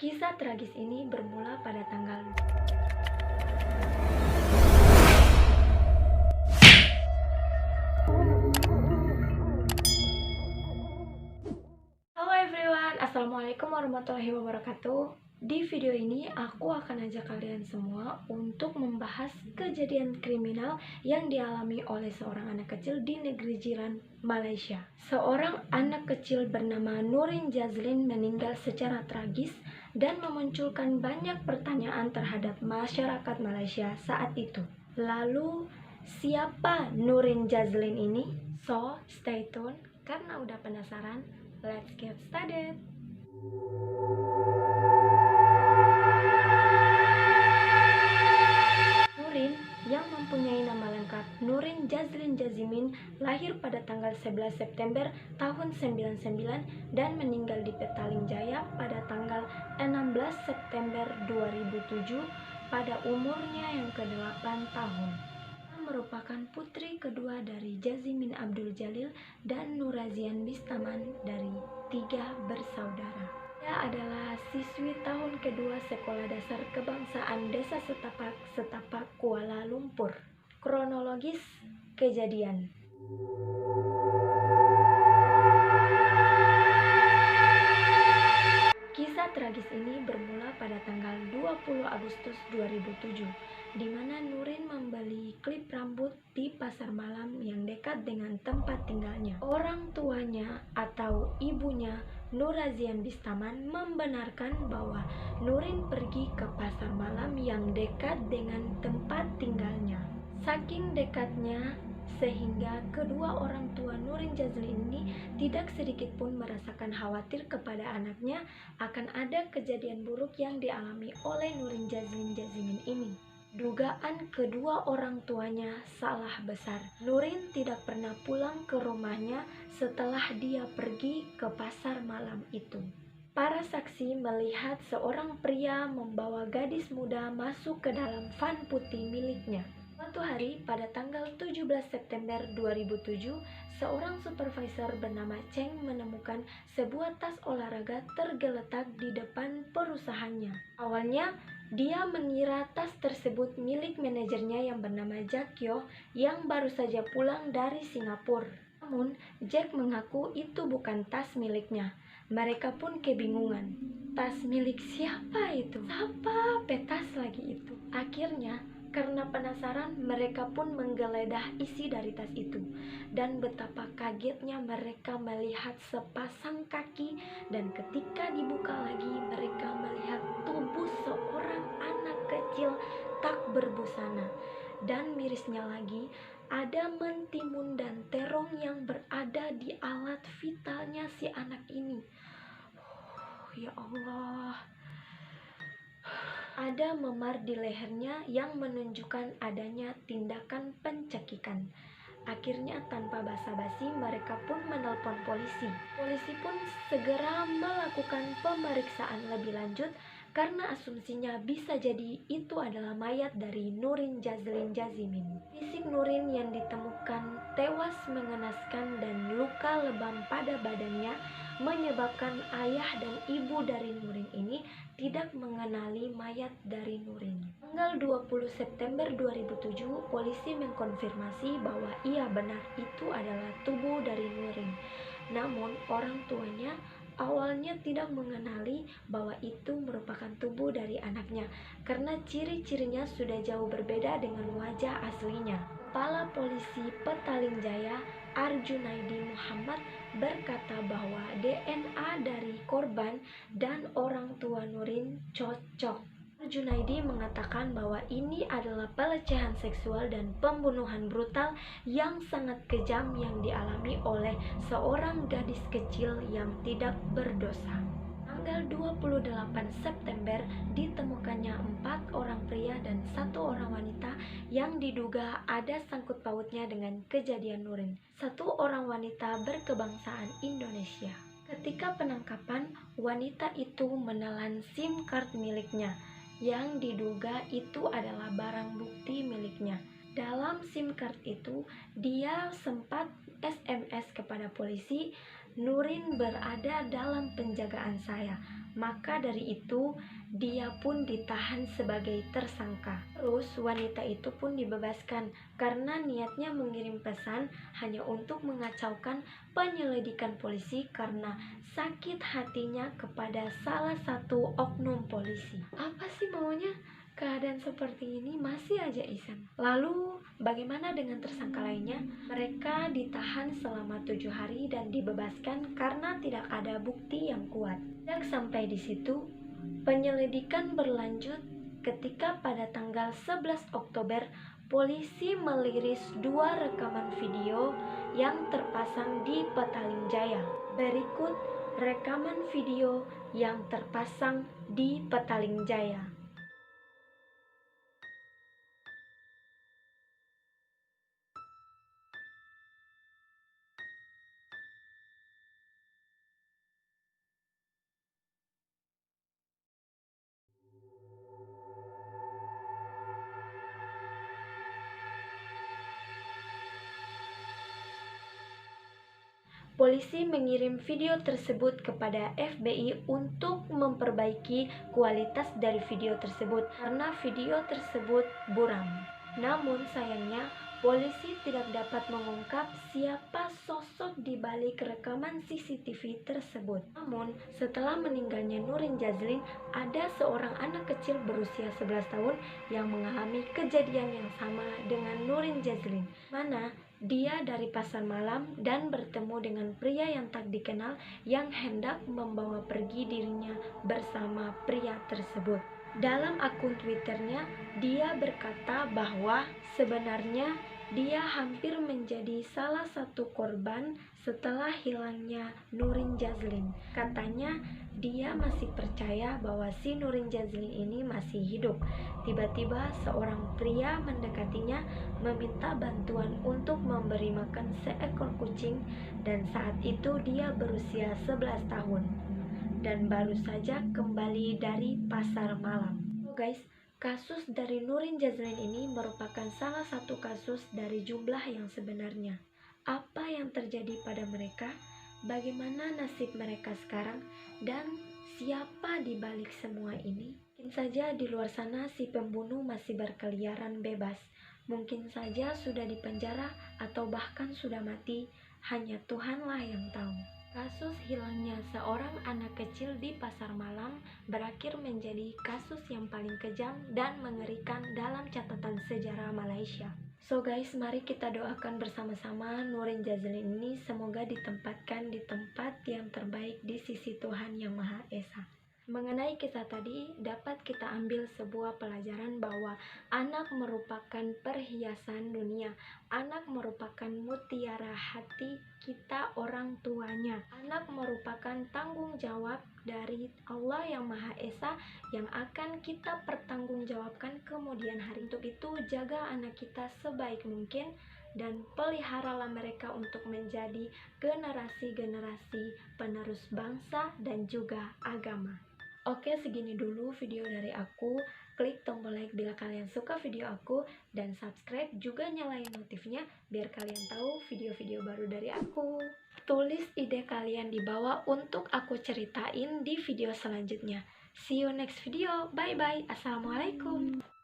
Kisah tragis ini bermula pada tanggal Halo everyone, Assalamualaikum warahmatullahi wabarakatuh. Di video ini aku akan ajak kalian semua untuk membahas kejadian kriminal yang dialami oleh seorang anak kecil di negeri jiran Malaysia. Seorang anak kecil bernama Nurin Jazlin meninggal secara tragis dan memunculkan banyak pertanyaan terhadap masyarakat Malaysia saat itu. Lalu, siapa Nurin Jazlin ini? So, stay tune karena udah penasaran. Let's get started. Nurin yang mempunyai nama lengkap Nurin Jazlin Jazimin lahir pada tanggal 11 September tahun 99 dan meninggal di Petaling Jaya pada tanggal 16 September 2007 pada umurnya yang ke-8 tahun. Merupakan putri kedua dari Jazimin Abdul Jalil dan Nurazian Bistaman dari 3 bersaudara. Dia adalah siswi tahun kedua Sekolah Dasar Kebangsaan Desa Setapak, Kuala Lumpur. Kronologis kejadian. Kisah tragis ini bermula pada tanggal 20 Agustus 2007, di mana Nurin membeli klip rambut di pasar malam yang dekat dengan tempat tinggalnya. Orang tuanya atau ibunya, Nurazian Bistaman, membenarkan bahwa Nurin pergi ke pasar malam yang dekat dengan tempat tinggalnya. Saking dekatnya, sehingga kedua orang tua Nurin Jazlin ini tidak sedikit pun merasakan khawatir kepada anaknya akan ada kejadian buruk yang dialami oleh Nurin Jazlin Jazimin ini. Dugaan kedua orang tuanya salah besar. Nurin tidak pernah pulang ke rumahnya setelah dia pergi ke pasar malam itu. Para saksi melihat seorang pria membawa gadis muda masuk ke dalam van putih miliknya. Suatu hari pada tanggal 17 September 2007, seorang supervisor bernama Cheng menemukan sebuah tas olahraga tergeletak di depan perusahaannya. Awalnya, dia mengira tas tersebut milik manajernya yang bernama Jack Yo yang baru saja pulang dari Singapura. Namun, Jack mengaku itu bukan tas miliknya. Mereka pun kebingungan. Tas milik siapa itu? Siapa petas lagi itu? Akhirnya, karena penasaran, mereka pun menggeledah isi dari tas itu. Dan betapa kagetnya mereka melihat sepasang kaki, dan ketika dibuka lagi, mereka melihat tubuh seorang anak kecil tak berbusana. Dan mirisnya lagi, ada mentimun dan terong yang berada di alat vitalnya si anak ini. Ya Allah. Ada memar di lehernya yang menunjukkan adanya tindakan pencekikan. Akhirnya tanpa basa-basi mereka pun menelpon polisi. Polisi pun segera melakukan pemeriksaan lebih lanjut karena asumsinya bisa jadi itu adalah mayat dari Nurin Jazlin Jazimin. Fisik Nurin yang ditemukan tewas mengenaskan dan luka lebam pada badannya menyebabkan ayah dan ibu dari Nurin ini tidak mengenali mayat dari Nurin. Tanggal 20 September 2007, polisi mengkonfirmasi bahwa iya benar itu adalah tubuh dari Nurin. Namun, orang tuanya awalnya tidak mengenali bahwa itu merupakan tubuh dari anaknya karena ciri-cirinya sudah jauh berbeda dengan wajah aslinya. Kepala Polisi Petaling Jaya, Arjunaidi Muhammad, berkata bahwa DNA dari korban dan orang tua Nurin cocok. Arjunaidi mengatakan bahwa ini adalah pelecehan seksual dan pembunuhan brutal yang sangat kejam yang dialami oleh seorang gadis kecil yang tidak berdosa. Tanggal 28 September ditemukannya 4 orang pria dan 1 orang wanita yang diduga ada sangkut pautnya dengan kejadian Nurin. 1 orang wanita berkebangsaan Indonesia. Ketika penangkapan, wanita itu menelan SIM card miliknya yang diduga itu adalah barang bukti miliknya. Dalam SIM card itu, dia sempat SMS kepada polisi Nurin berada dalam penjagaan saya. Maka dari itu, dia pun ditahan sebagai tersangka. Terus wanita itu pun dibebaskan karena niatnya mengirim pesan hanya untuk mengacaukan penyelidikan polisi karena sakit hatinya kepada salah satu oknum polisi. Apa sih maunya? Keadaan seperti ini masih aja iseng. Lalu bagaimana dengan tersangka lainnya? Mereka ditahan selama 7 hari dan dibebaskan karena tidak ada bukti yang kuat. Dan sampai di situ, penyelidikan berlanjut ketika pada tanggal 11 Oktober polisi meliris 2 rekaman video yang terpasang di Petaling Jaya. Berikut rekaman video yang terpasang di Petaling Jaya. Polisi mengirim video tersebut kepada FBI untuk memperbaiki kualitas dari video tersebut karena video tersebut buram. Namun sayangnya, polisi tidak dapat mengungkap siapa sosok di balik rekaman CCTV tersebut. Namun, setelah meninggalnya Nurin Jazlin, ada seorang anak kecil berusia 11 tahun yang mengalami kejadian yang sama dengan Nurin Jazlin, mana dia dari pasar malam dan bertemu dengan pria yang tak dikenal yang hendak membawa pergi dirinya bersama pria tersebut. Dalam akun Twitternya, dia berkata bahwa sebenarnya dia hampir menjadi salah satu korban setelah hilangnya Nurin Jazlin. Katanya dia masih percaya bahwa si Nurin Jazlin ini masih hidup. Tiba-tiba seorang pria mendekatinya meminta bantuan untuk memberi makan seekor kucing dan saat itu dia berusia 11 tahun dan baru saja kembali dari pasar malam. So guys, kasus dari Nurin Jazlin ini merupakan salah satu kasus dari jumlah yang sebenarnya. Apa yang terjadi pada mereka? Bagaimana nasib mereka sekarang? Dan siapa di balik semua ini? Mungkin saja di luar sana si pembunuh masih berkeliaran bebas. Mungkin saja sudah dipenjara atau bahkan sudah mati. Hanya Tuhanlah yang tahu. Kasus hilangnya seorang anak kecil di pasar malam berakhir menjadi kasus yang paling kejam dan mengerikan dalam catatan sejarah Malaysia. So guys, mari kita doakan bersama-sama Nurin Jazlin ini semoga ditempatkan di tempat yang terbaik di sisi Tuhan Yang Maha Esa. Mengenai kisah tadi, dapat kita ambil sebuah pelajaran bahwa anak merupakan perhiasan dunia. Anak merupakan mutiara hati kita orang tuanya. Anak merupakan tanggung jawab dari Allah Yang Maha Esa yang akan kita pertanggungjawabkan kemudian hari. Untuk itu, jaga anak kita sebaik mungkin dan peliharalah mereka untuk menjadi generasi-generasi penerus bangsa dan juga agama. Oke, segini dulu video dari aku. Klik tombol like bila kalian suka video aku dan subscribe juga nyalain notifnya biar kalian tahu video-video baru dari aku. Tulis ide kalian di bawah untuk aku ceritain di video selanjutnya. See you next video. Bye bye. Assalamualaikum.